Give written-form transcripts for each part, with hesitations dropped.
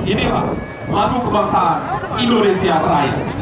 Inilah lagu kebangsaan Indonesia Raya.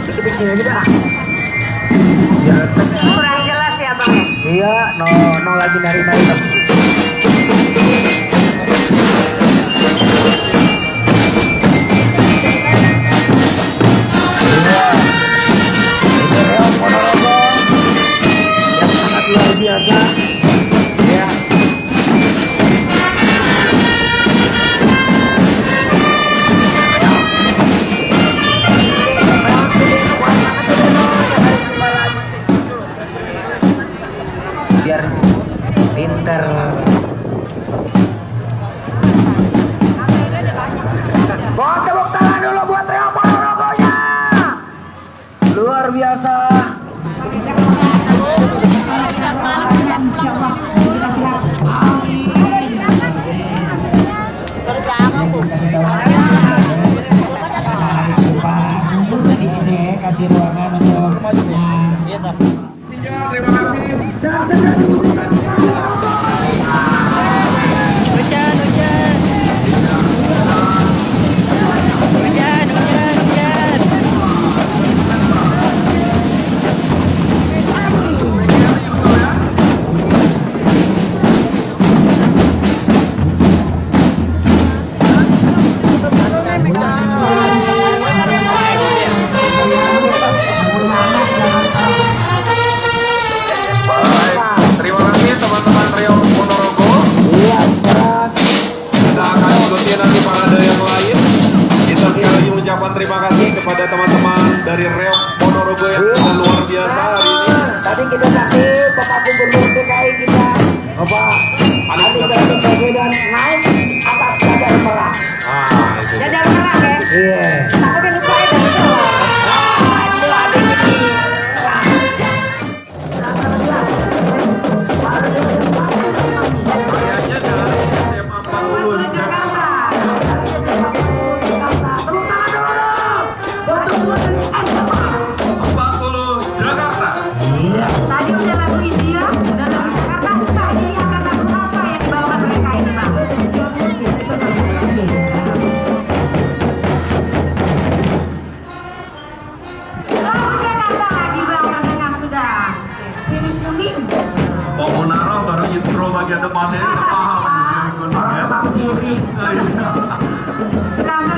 Dikit-dikit aja dah. Biar Kurang jelas ya bang ya? iya, no lagi nari-nari. Iya. Ini Reok Ponorogo yang sangat luar biasa. Ya. Biar pinter. Mau tepuk tangan dulu buat Rio Ponorogonya. Luar biasa. Kasih ruangan untuk Terima kasih. dan segera dibuktikan Terima kasih teman-teman Rio Ponorogo. iya sekarang Kita akan ikuti nanti parade yang lain. Kita sekali lagi mengucapkan terima kasih kepada teman-teman dari Rio Ponorogo yang sudah luar biasa hari ini. tadi kita saksi Bapak Gubernur DKI kita Bapak Anies Rashid Baswedan naik atas dadar merah. Itu. Dadar merah ya? Iya. Takutnya lupa ya dari itu. Itu ada gini. Kayaknya dari SMA 40 Jakarta. Tepuk tangan dulu. Untuk buatan Astama. 40 Jakarta. Iya. Tadi udah lagu India, udah lagu Jakarta. Kita jadi akan lagu apa yang dibawakan mereka ini bang? Kita saksikan lagi. Lagu Jakarta lagi bang mendengar sudah. Sirip kuning. Mau Munaro baru intro bagian depannya sepaham di sini kuning ya. Sirip. Langsung